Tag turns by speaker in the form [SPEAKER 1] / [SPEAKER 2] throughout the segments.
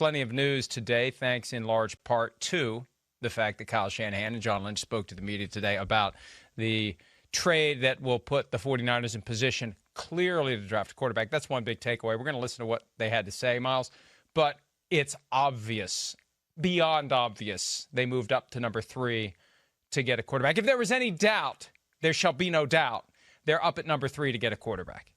[SPEAKER 1] plenty of news today, thanks in large part to the fact that Kyle Shanahan and John Lynch spoke to the media today about the trade that will put the 49ers in position clearly to draft a quarterback. That's one big takeaway. We're going to listen to what they had to say, Myles. But it's obvious, beyond obvious, they moved up to number 3 to get a quarterback. If there was any doubt, there shall be no doubt. They're up at number 3 to get a quarterback.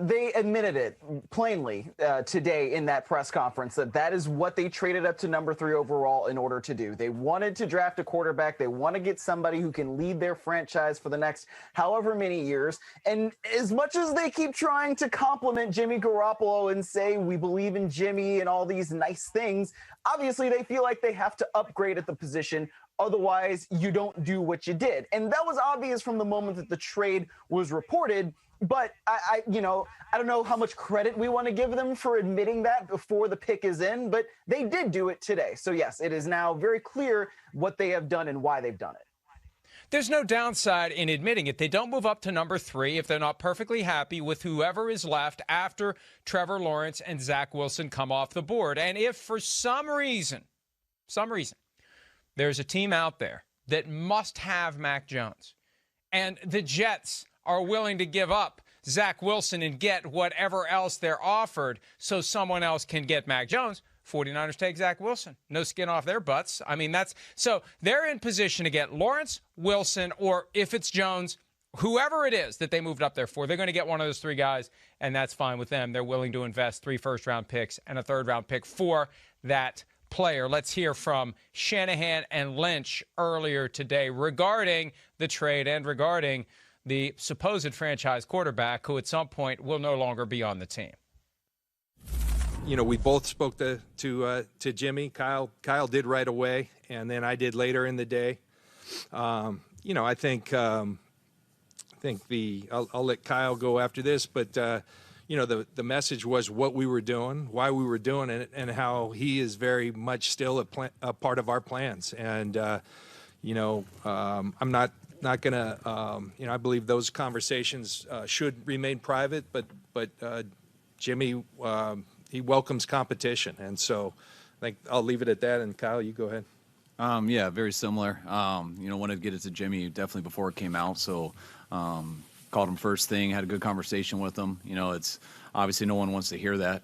[SPEAKER 2] They admitted it plainly today in that press conference that is what they traded up to number 3 overall in order to do. They wanted to draft a quarterback. They want to get somebody who can lead their franchise for the next however many years. And as much as they keep trying to compliment Jimmy Garoppolo and say, we believe in Jimmy and all these nice things, obviously they feel like they have to upgrade at the position. Otherwise, you don't do what you did. And that was obvious from the moment that the trade was reported. But I don't know how much credit we want to give them for admitting that before the pick is in, but they did do it today. So yes, it is now very clear what they have done and why they've done it.
[SPEAKER 1] There's no downside in admitting it. They don't move up to number 3 if they're not perfectly happy with whoever is left after Trevor Lawrence and Zach Wilson come off the board. And if for some reason, there's a team out there that must have Mac Jones, and the Jets are willing to give up Zach Wilson and get whatever else they're offered so someone else can get Mac Jones, 49ers take Zach Wilson. No skin off their butts. I mean, so they're in position to get Lawrence, Wilson, or if it's Jones, whoever it is that they moved up there for, they're going to get one of those 3 guys, and that's fine with them. They're willing to invest 3 first-round picks and a third-round pick for that player. Let's hear from Shanahan and Lynch earlier today regarding the trade and regarding the supposed franchise quarterback who at some point will no longer be on the team.
[SPEAKER 3] You know, we both spoke to Jimmy. Kyle did right away, and then I did later in the day. I think I'll let Kyle go after this, but the message was what we were doing, why we were doing it, and how he is very much still a part of our plans. And I'm not going to, I believe those conversations should remain private, but Jimmy, he welcomes competition. And so I think I'll leave it at that. And Kyle, you go ahead.
[SPEAKER 4] Yeah, very similar. Wanted to get it to Jimmy definitely before it came out. So called him first thing, had a good conversation with him. It's obviously no one wants to hear that.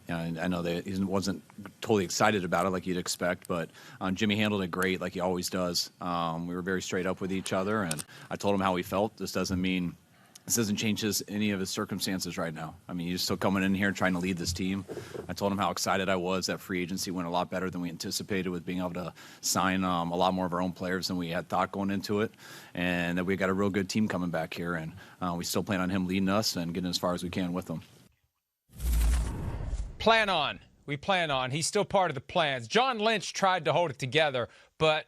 [SPEAKER 4] I know that he wasn't totally excited about it like you'd expect, but Jimmy handled it great like he always does. We were very straight up with each other, and I told him how he felt. This doesn't change any of his circumstances right now. I mean, he's still coming in here and trying to lead this team. I told him how excited I was that free agency went a lot better than we anticipated with being able to sign a lot more of our own players than we had thought going into it, and that we got a real good team coming back here, and we still plan on him leading us and getting as far as we can with them.
[SPEAKER 1] We plan on. He's still part of the plans. John Lynch tried to hold it together, but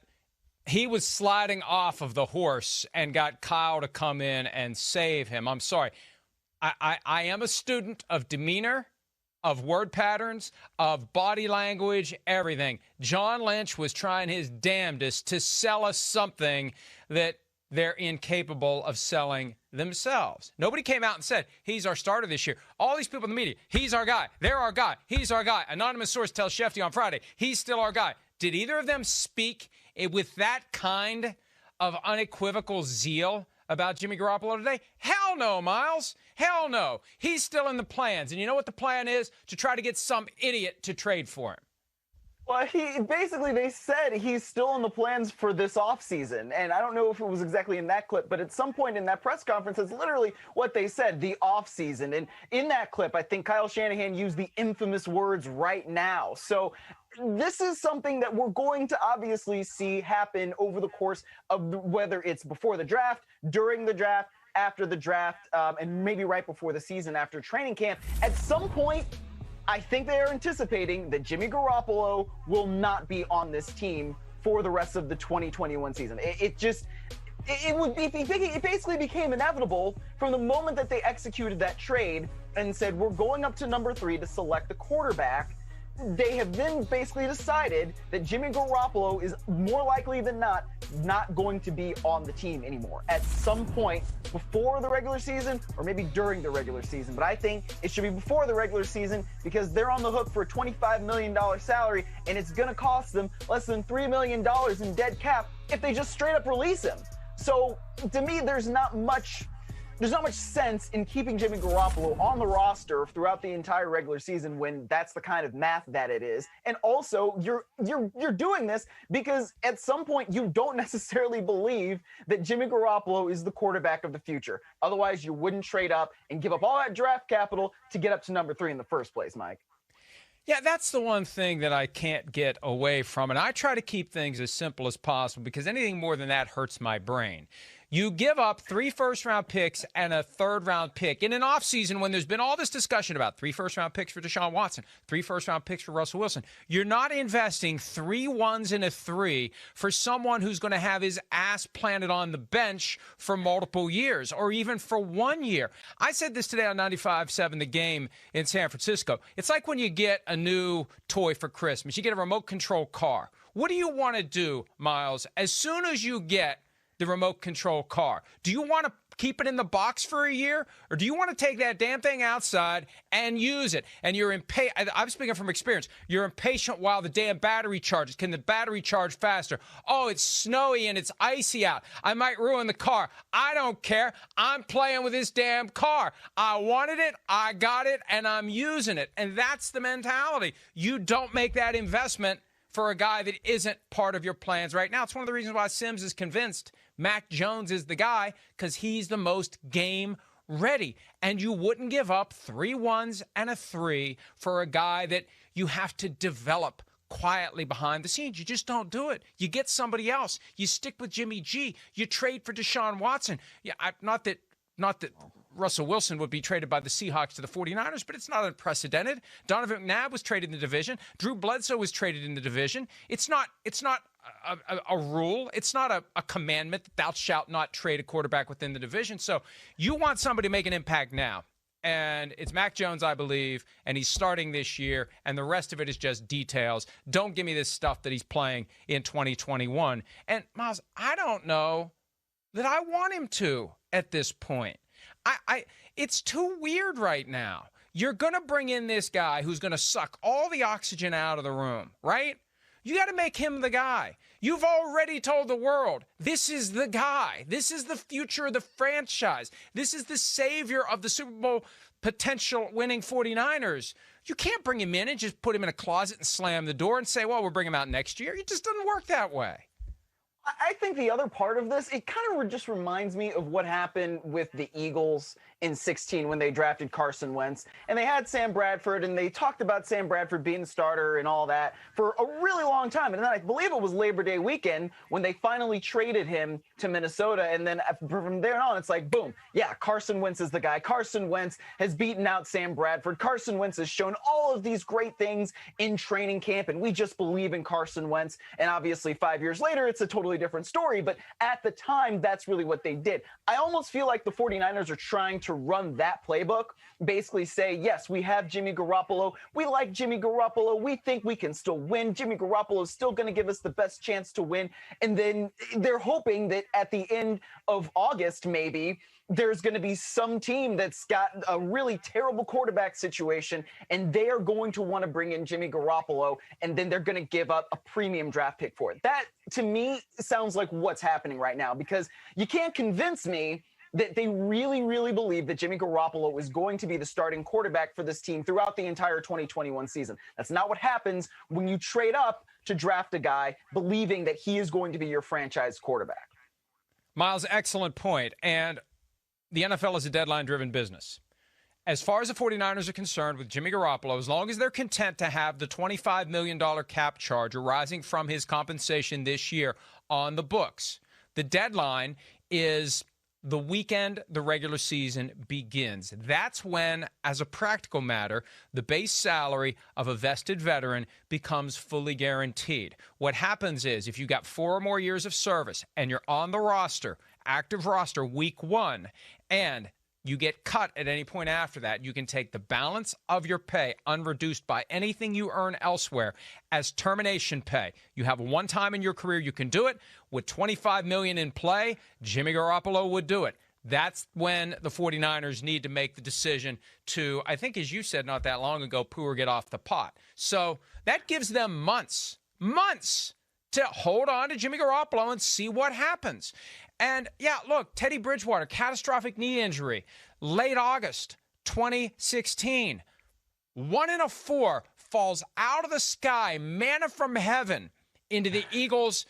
[SPEAKER 1] he was sliding off of the horse and got Kyle to come in and save him. I'm sorry. I am a student of demeanor, of word patterns, of body language, everything. John Lynch was trying his damnedest to sell us something that they're incapable of selling themselves. Nobody came out and said, he's our starter this year. All these people in the media, he's our guy. They're our guy. He's our guy. Anonymous source tells Shefty on Friday, he's still our guy. Did either of them speak with that kind of unequivocal zeal about Jimmy Garoppolo today? Hell no, Myles. Hell no. He's still in the plans. And you know what the plan is? To try to get some idiot to trade for him.
[SPEAKER 2] Well, they said he's still in the plans for this offseason. And I don't know if it was exactly in that clip, but at some point in that press conference, it's literally what they said, the offseason. And in that clip, I think Kyle Shanahan used the infamous words right now. So this is something that we're going to obviously see happen over the course of whether it's before the draft, during the draft, after the draft, and maybe right before the season after training camp. At some point, I think they are anticipating that Jimmy Garoppolo will not be on this team for the rest of the 2021 season. It basically became inevitable from the moment that they executed that trade and said, we're going up to number 3 to select the quarterback. they have then basically decided that Jimmy Garoppolo is more likely than not going to be on the team anymore at some point before the regular season or maybe during the regular season. But I think it should be before the regular season because they're on the hook for a $25 million salary, and it's going to cost them less than $3 million in dead cap if they just straight up release him. So to me, there's not much sense in keeping Jimmy Garoppolo on the roster throughout the entire regular season when that's the kind of math that it is. And also, you're doing this because at some point you don't necessarily believe that Jimmy Garoppolo is the quarterback of the future. Otherwise, you wouldn't trade up and give up all that draft capital to get up to number 3 in the first place, Mike.
[SPEAKER 1] Yeah, that's the one thing that I can't get away from. And I try to keep things as simple as possible because anything more than that hurts my brain. You give up 3 first-round picks and a third-round pick in an offseason when there's been all this discussion about 3 first-round picks for Deshaun Watson, 3 first-round picks for Russell Wilson. You're not investing 3 1s and a 3 for someone who's going to have his ass planted on the bench for multiple years or even for 1 year. I said this today on 95.7 The Game in San Francisco. It's like when you get a new toy for Christmas. You get a remote control car. What do you want to do, Miles, as soon as you get the remote control car? Do you want to keep it in the box for a year, or do you want to take that damn thing outside and use it? And you're impatient. I'm speaking from experience. You're impatient while the damn battery charges. Can the battery charge faster? Oh, it's snowy and it's icy out. I might ruin the car. I don't care. I'm playing with this damn car. I wanted it, I got it, and I'm using it. And that's the mentality. You don't make that investment for a guy that isn't part of your plans right now. It's one of the reasons why Sims is convinced Mac Jones is the guy, because he's the most game ready. And you wouldn't give up 3 1s and a 3 for a guy that you have to develop quietly behind the scenes. You just don't do it. You get somebody else. You stick with Jimmy G. You trade for Deshaun Watson. Yeah, not that Russell Wilson would be traded by the Seahawks to the 49ers, but it's not unprecedented. Donovan McNabb was traded in the division. Drew Bledsoe was traded in the division. It's not a rule. It's not a commandment that thou shalt not trade a quarterback within the division. So you want somebody to make an impact now. And it's Mac Jones, I believe, and he's starting this year, and the rest of it is just details. Don't give me this stuff that he's playing in 2021. And, Miles, I don't know that I want him to at this point. It's too weird right now. You're going to bring in this guy who's going to suck all the oxygen out of the room, right? You got to make him the guy. You've already told the world, this is the guy. This is the future of the franchise. This is the savior of the Super Bowl potential winning 49ers. You can't bring him in and just put him in a closet and slam the door and say, well, we'll bring him out next year. It just doesn't work that way.
[SPEAKER 2] I think the other part of this, it kind of just reminds me of what happened with the Eagles in 16 when they drafted Carson Wentz. And they had Sam Bradford, and they talked about Sam Bradford being the starter and all that for a really long time. And then I believe it was Labor Day weekend when they finally traded him to Minnesota. And then from there on, it's like, boom, yeah, Carson Wentz is the guy. Carson Wentz has beaten out Sam Bradford. Carson Wentz has shown all of these great things in training camp, and we just believe in Carson Wentz. And obviously 5 years later, it's a totally different story. But at the time, that's really what they did. I almost feel like the 49ers are trying to run that playbook, basically say, yes, we have Jimmy Garoppolo. We like Jimmy Garoppolo. We think we can still win. Jimmy Garoppolo is still going to give us the best chance to win. And then they're hoping that at the end of August, maybe, there's going to be some team that's got a really terrible quarterback situation, and they are going to want to bring in Jimmy Garoppolo, and then they're going to give up a premium draft pick for it. That, to me, sounds like what's happening right now, because you can't convince me that they really, really believe that Jimmy Garoppolo is going to be the starting quarterback for this team throughout the entire 2021 season. That's not what happens when you trade up to draft a guy believing that he is going to be your franchise quarterback.
[SPEAKER 1] Miles, excellent point. And the NFL is a deadline-driven business. As far as the 49ers are concerned with Jimmy Garoppolo, as long as they're content to have the $25 million cap charge arising from his compensation this year on the books, the deadline is the weekend the regular season begins. That's when, as a practical matter, the base salary of a vested veteran becomes fully guaranteed. What happens is, if you got 4 or more years of service and you're on the roster, active roster, week 1, and you get cut at any point after that. You can take the balance of your pay, unreduced by anything you earn elsewhere, as termination pay. You have one time in your career you can do it. With $25 million in play, Jimmy Garoppolo would do it. That's when the 49ers need to make the decision to, I think as you said not that long ago, poo or get off the pot. So that gives them months to hold on to Jimmy Garoppolo and see what happens. And, yeah, look, Teddy Bridgewater, catastrophic knee injury, late August 2016. 1 in 4 falls out of the sky, manna from heaven, into the Eagles'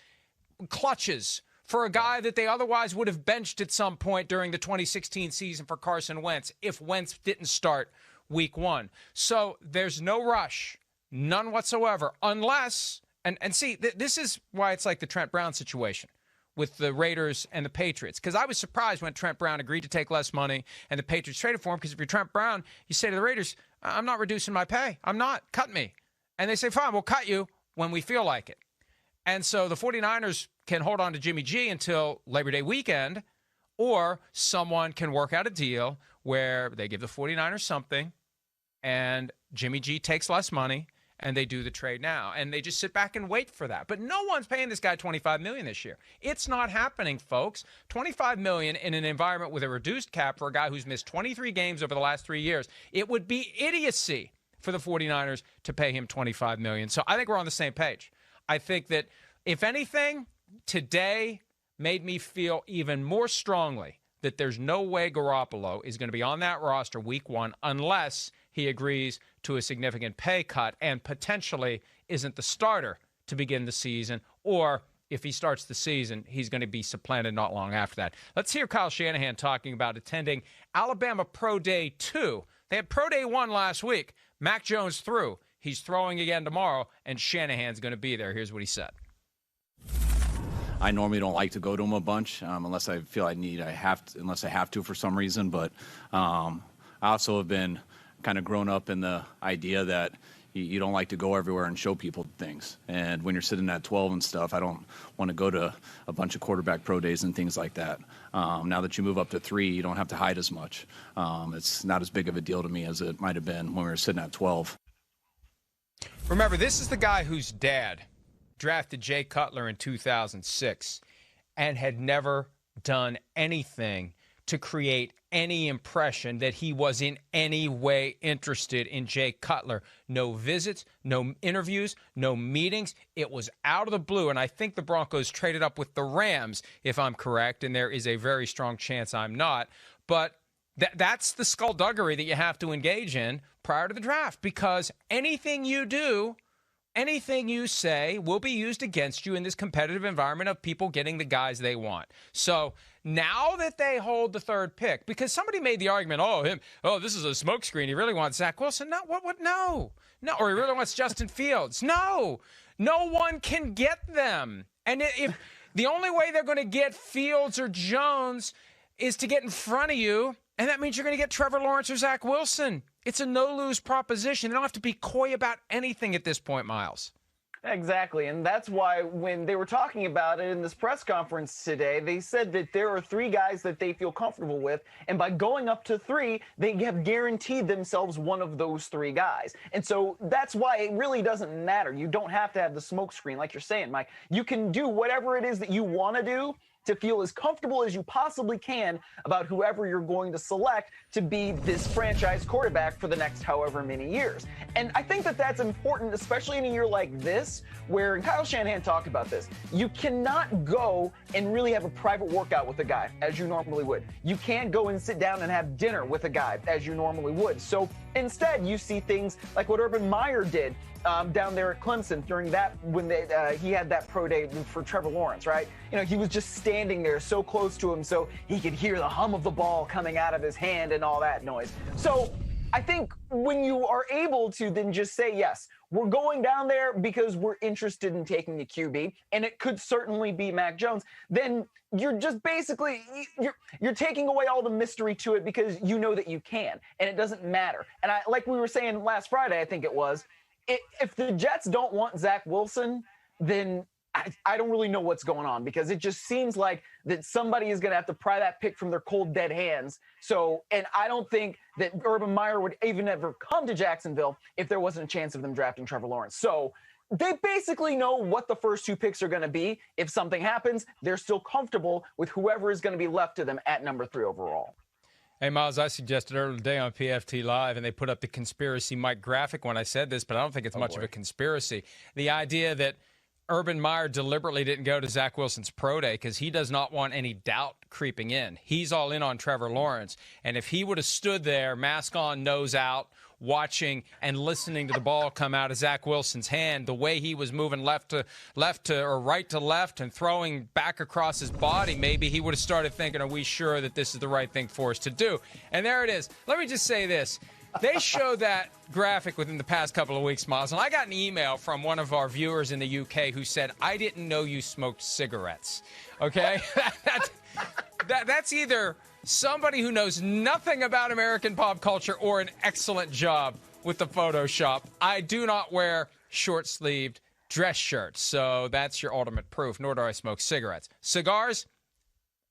[SPEAKER 1] clutches for a guy that they otherwise would have benched at some point during the 2016 season for Carson Wentz if Wentz didn't start week 1. So there's no rush, none whatsoever, unless, and see, this is why it's like the Trent Brown situation with the Raiders and the Patriots. Because I was surprised when Trent Brown agreed to take less money and the Patriots traded for him, because if you're Trent Brown, you say to the Raiders, I'm not reducing my pay. I'm not. Cut me. And they say, fine, we'll cut you when we feel like it. And so the 49ers can hold on to Jimmy G until Labor Day weekend, or someone can work out a deal where they give the 49ers something and Jimmy G takes less money and they do the trade now. And they just sit back and wait for that. But no one's paying this guy $25 million this year. It's not happening, folks. $25 million in an environment with a reduced cap for a guy who's missed 23 games over the last 3 years. It would be idiocy for the 49ers to pay him $25 million. So I think we're on the same page. I think that, if anything, today made me feel even more strongly that there's no way Garoppolo is going to be on that roster week 1 unless he agrees to a significant pay cut and potentially isn't the starter to begin the season, or if he starts the season, he's going to be supplanted not long after that. Let's hear Kyle Shanahan talking about attending Alabama Pro Day 2. They had Pro Day 1 last week. Mac Jones threw. He's throwing again tomorrow, and Shanahan's going to be there. Here's what he said.
[SPEAKER 4] I normally don't like to go to them a bunch unless I feel unless I have to for some reason. But I also have been kind of grown up in the idea that you don't like to go everywhere and show people things. And when you're sitting at 12 and stuff, I don't want to go to a bunch of quarterback pro days and things like that. Now that you move up to 3, you don't have to hide as much. It's not as big of a deal to me as it might have been when we were sitting at 12.
[SPEAKER 1] Remember, this is the guy whose dad drafted Jay Cutler in 2006 and had never done anything to create any impression that he was in any way interested in Jay Cutler. No visits, no interviews, no meetings. It was out of the blue, and I think the Broncos traded up with the Rams, if I'm correct, and there is a very strong chance I'm not. But that's the skullduggery that you have to engage in prior to the draft, because anything you do, anything you say will be used against you in this competitive environment of people getting the guys they want. So now that they hold the 3rd pick, because somebody made the argument, this is a smokescreen. He really wants Zach Wilson. No, what? No. Or he really wants Justin Fields. No one can get them. And if the only way they're going to get Fields or Jones is to get in front of you, and that means you're going to get Trevor Lawrence or Zach Wilson. It's a no-lose proposition. They don't have to be coy about anything at this point, Myles.
[SPEAKER 2] Exactly, and that's why when they were talking about it in this press conference today, they said that there are 3 guys that they feel comfortable with, and by going up to 3, they have guaranteed themselves one of those 3 guys. And so that's why it really doesn't matter. You don't have to have the smoke screen, like you're saying, Mike. You can do whatever it is that you want to do to feel as comfortable as you possibly can about whoever you're going to select to be this franchise quarterback for the next however many years. And I think that that's important, especially in a year like this, where Kyle Shanahan talked about this. You cannot go and really have a private workout with a guy as you normally would. You can't go and sit down and have dinner with a guy as you normally would. So instead, you see things like what Urban Meyer did down there at Clemson during that, when he had that pro day for Trevor Lawrence, right? He was just standing there so close to him so he could hear the hum of the ball coming out of his hand and all that noise. So I think when you are able to then just say, yes, we're going down there because we're interested in taking the QB, and it could certainly be Mac Jones, then you're just basically, you're taking away all the mystery to it because you know that you can, and it doesn't matter. And like we were saying last Friday, I think it was, if the Jets don't want Zach Wilson, then I don't really know what's going on, because it just seems like that somebody is going to have to pry that pick from their cold, dead hands. So, and I don't think that Urban Meyer would even ever come to Jacksonville if there wasn't a chance of them drafting Trevor Lawrence. So they basically know what the first 2 picks are going to be. If something happens, they're still comfortable with whoever is going to be left to them at number 3 overall.
[SPEAKER 1] Hey, Myles, I suggested earlier today on PFT Live, and they put up the conspiracy Mike graphic when I said this, but I don't think it's much of a conspiracy. The idea that Urban Meyer deliberately didn't go to Zach Wilson's pro day because he does not want any doubt creeping in. He's all in on Trevor Lawrence. And if he would have stood there, mask on, nose out, watching and listening to the ball come out of Zach Wilson's hand, the way he was moving left to or right to left and throwing back across his body, maybe he would have started thinking, are we sure that this is the right thing for us to do? And there it is. Let me just say this. They showed that graphic within the past couple of weeks, Myles, and I got an email from one of our viewers in the UK who said, I didn't know you smoked cigarettes. Okay? That's either somebody who knows nothing about American pop culture or an excellent job with the Photoshop. I do not wear short-sleeved dress shirts, so that's your ultimate proof, nor do I smoke cigarettes. Cigars?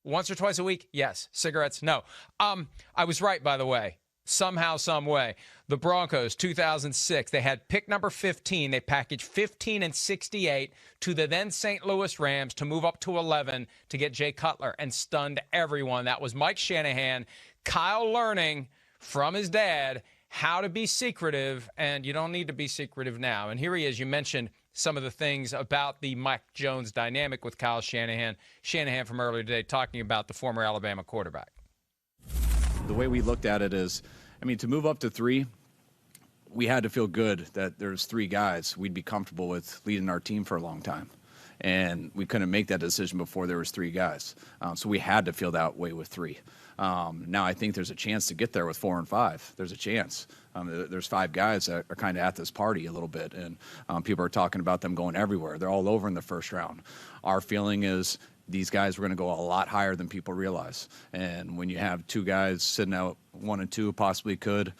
[SPEAKER 1] Once or twice a week? Yes. Cigarettes? No. I was right, by the way. Somehow, some way. The Broncos, 2006, they had pick number 15. They packaged 15 and 68 to the then St. Louis Rams to move up to 11 to get Jay Cutler, and stunned everyone. That was Mike Shanahan, Kyle learning from his dad how to be secretive, and you don't need to be secretive now. And here he is. You mentioned some of the things about the Mac Jones dynamic with Kyle Shanahan. Shanahan from earlier today talking about the former Alabama quarterback.
[SPEAKER 4] The way we looked at it is, I mean, to move up to 3, we had to feel good that there's 3 guys we'd be comfortable with leading our team for a long time. And we couldn't make that decision before there was 3 guys. So we had to feel that way with 3. Now I think there's a chance to get there with 4 and 5. There's a chance. There's 5 guys that are kind of at this party a little bit, and people are talking about them going everywhere. They're all over in the first round. Our feeling is these guys were going to go a lot higher than people realize. And when you have 2 guys sitting out 1 and 2, possibly could,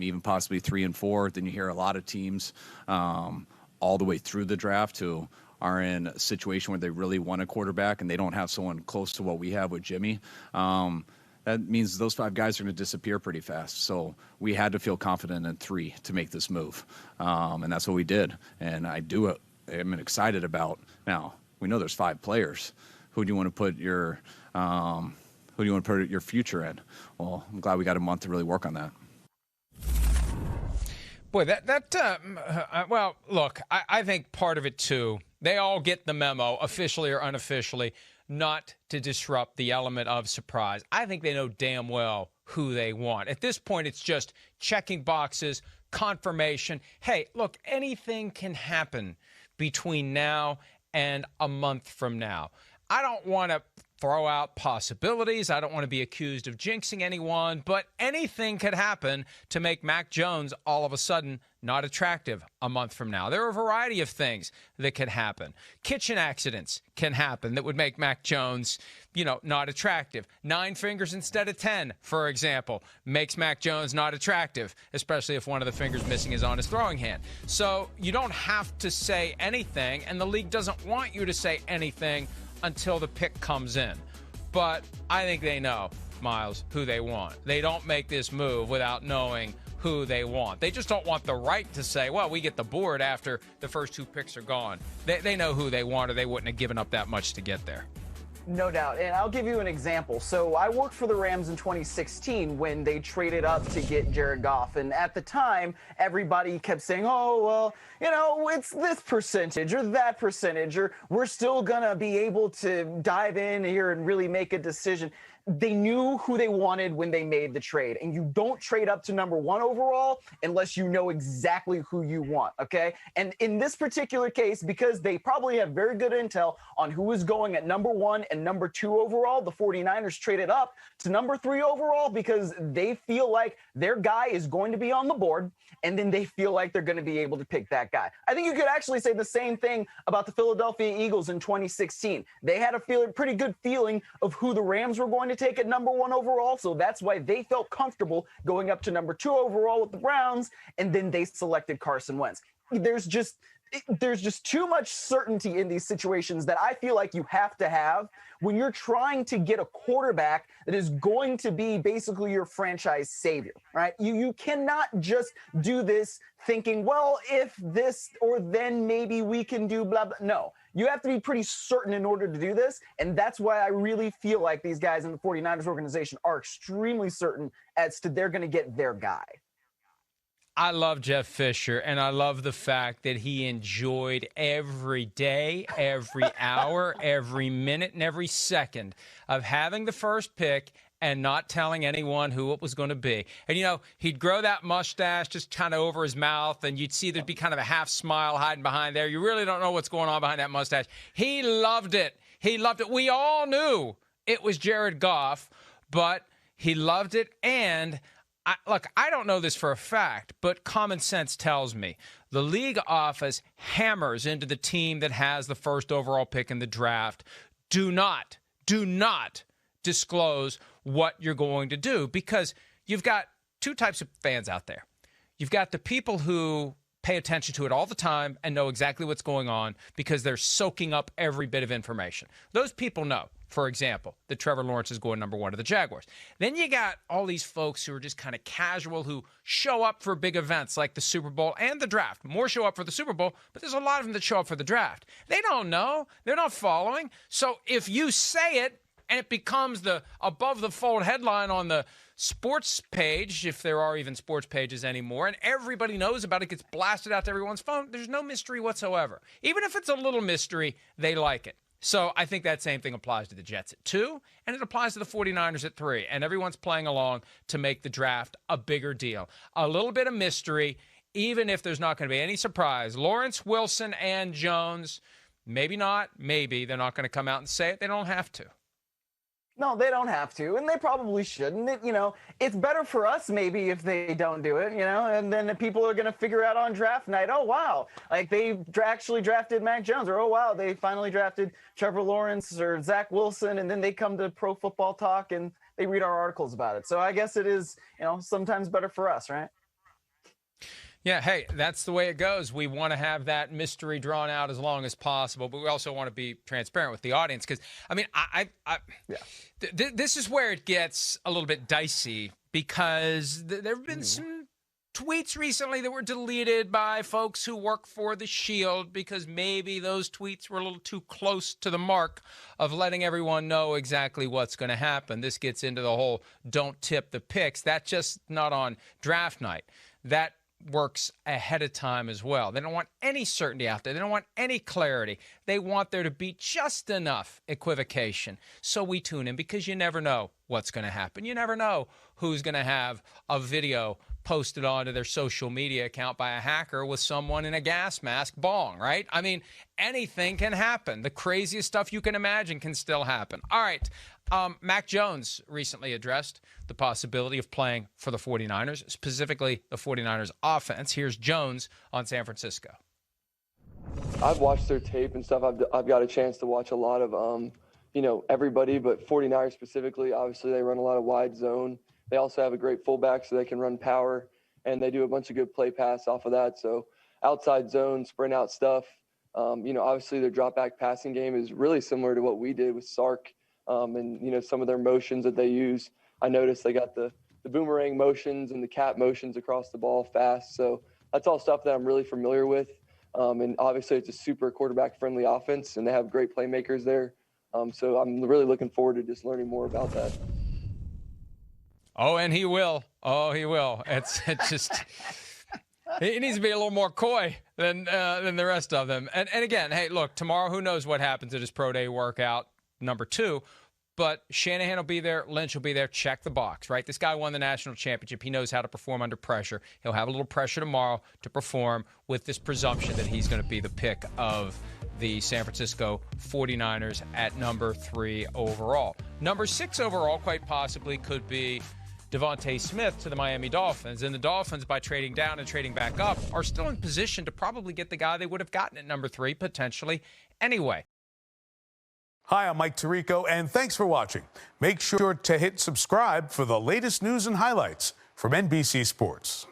[SPEAKER 4] even possibly 3 and 4, then you hear a lot of teams all the way through the draft who are in a situation where they really want a quarterback and they don't have someone close to what we have with Jimmy. That means those 5 guys are going to disappear pretty fast. So we had to feel confident in 3 to make this move. And that's what we did. And I'm excited about. Now, we know there's 5 players. Who do you want to put your future in? Well, I'm glad we got a month to really work on that.
[SPEAKER 1] Boy, well, look, I think part of it too, they all get the memo, officially or unofficially, not to disrupt the element of surprise. I think they know damn well who they want. At this point, it's just checking boxes, confirmation. Hey, look, anything can happen between now and a month from now. I don't want to throw out possibilities. I don't want to be accused of jinxing anyone, but anything could happen to make Mac Jones all of a sudden not attractive a month from now. There are a variety of things that could happen. Kitchen accidents can happen that would make Mac Jones, not attractive. 9 fingers instead of 10, for example, makes Mac Jones not attractive, especially if one of the fingers missing is on his throwing hand. So you don't have to say anything, and the league doesn't want you to say anything until the pick comes in. But I think they know, Myles, who they want. They don't make this move without knowing who they want. They just don't want the right to say, well, we get the board after the first 2 picks are gone. They know who they want, or they wouldn't have given up that much to get there.
[SPEAKER 2] No doubt. And I'll give you an example. So I worked for the Rams in 2016 when they traded up to get Jared Goff. And at the time, everybody kept saying, oh, well, it's this percentage or that percentage, or we're still going to be able to dive in here and really make a decision. They knew who they wanted when they made the trade. And you don't trade up to number 1 overall unless you know exactly who you want, okay? And in this particular case, because they probably have very good intel on who is going at number 1 and number 2 overall, the 49ers traded up to number 3 overall because they feel like their guy is going to be on the board, and then they feel like they're going to be able to pick that guy. I think you could actually say the same thing about the Philadelphia Eagles in 2016. They had a pretty good feeling of who the Rams were going to take at number 1 overall, so that's why they felt comfortable going up to number 2 overall with the Browns, and then they selected Carson Wentz. there's just too much certainty in these situations that I feel like you have to have when you're trying to get a quarterback that is going to be basically your franchise savior, right? You cannot just do this thinking, well, if this or then maybe we can do blah, blah. No, you have to be pretty certain in order to do this. And that's why I really feel like these guys in the 49ers organization are extremely certain as to they're going to get their guy.
[SPEAKER 1] I love Jeff Fisher, and I love the fact that he enjoyed every day, every hour, every minute, and every second of having the first pick and not telling anyone who it was going to be. And, you know, he'd grow that mustache just kind of over his mouth, and you'd see there'd be kind of a half smile hiding behind there. You really don't know what's going on behind that mustache. He loved it. He loved it. We all knew it was Jared Goff, but he loved it. And look, I don't know this for a fact, but common sense tells me the league office hammers into the team that has the first overall pick in the draft. Do not disclose what you're going to do, because you've got two types of fans out there. You've got the people who pay attention to it all the time and know exactly what's going on because they're soaking up every bit of information. Those people know, for example, that Trevor Lawrence is going number 1 to the Jaguars. Then you got all these folks who are just kind of casual, who show up for big events like the Super Bowl and the draft. More show up for the Super Bowl, but there's a lot of them that show up for the draft. They don't know. They're not following. So if you say it and it becomes the above-the-fold headline on the sports page, if there are even sports pages anymore, and everybody knows about it, gets blasted out to everyone's phone, there's no mystery whatsoever. Even if it's a little mystery, they like it. So I think that same thing applies to the Jets at 2, and it applies to the 49ers at 3. And everyone's playing along to make the draft a bigger deal. A little bit of mystery, even if there's not going to be any surprise. Lawrence, Wilson, and Jones, maybe not, maybe. They're not going to come out and say it. They don't have to.
[SPEAKER 2] No, they don't have to, and they probably shouldn't. It's better for us maybe if they don't do it, and then the people are going to figure out on draft night, oh, wow, like they actually drafted Mac Jones, or oh, wow, they finally drafted Trevor Lawrence or Zach Wilson, and then they come to Pro Football Talk and they read our articles about it. So I guess it is, sometimes better for us, right?
[SPEAKER 1] Yeah, hey, that's the way it goes. We want to have that mystery drawn out as long as possible, but we also want to be transparent with the audience because, this is where it gets a little bit dicey because there have been some tweets recently that were deleted by folks who work for the Shield because maybe those tweets were a little too close to the mark of letting everyone know exactly what's going to happen. This gets into the whole don't tip the picks. That's just not on draft night. That works ahead of time as well. They don't want any certainty out there. They don't want any clarity. They want there to be just enough equivocation. So we tune in because you never know what's going to happen. You never know who's going to have a video posted onto their social media account by a hacker with someone in a gas mask bong, right? I mean, anything can happen. The craziest stuff you can imagine can still happen. All right. Mac Jones recently addressed the possibility of playing for the 49ers, specifically the 49ers offense. Here's Jones on San Francisco.
[SPEAKER 5] I've watched their tape and stuff. I've got a chance to watch a lot of, everybody, but 49ers specifically. Obviously, they run a lot of wide zone. They also have a great fullback, so they can run power, and they do a bunch of good play pass off of that. So outside zone, sprint out stuff. Obviously their drop back passing game is really similar to what we did with Sark. And some of their motions that they use. I noticed they got the boomerang motions and the cat motions across the ball fast. So that's all stuff that I'm really familiar with. And obviously it's a super quarterback-friendly offense, and they have great playmakers there. So I'm really looking forward to just learning more about that.
[SPEAKER 1] Oh, and he will. Oh, he will. It's just he needs to be a little more coy than the rest of them. And again, hey, look, tomorrow, who knows what happens at his pro day workout number 2. But Shanahan will be there. Lynch will be there. Check the box, right? This guy won the national championship. He knows how to perform under pressure. He'll have a little pressure tomorrow to perform with this presumption that he's going to be the pick of the San Francisco 49ers at number 3 overall. Number 6 overall, quite possibly, could be Devontae Smith to the Miami Dolphins. And the Dolphins, by trading down and trading back up, are still in position to probably get the guy they would have gotten at number 3, potentially, anyway.
[SPEAKER 6] Hi, I'm Mike Tirico, and thanks for watching. Make sure to hit subscribe for the latest news and highlights from NBC Sports.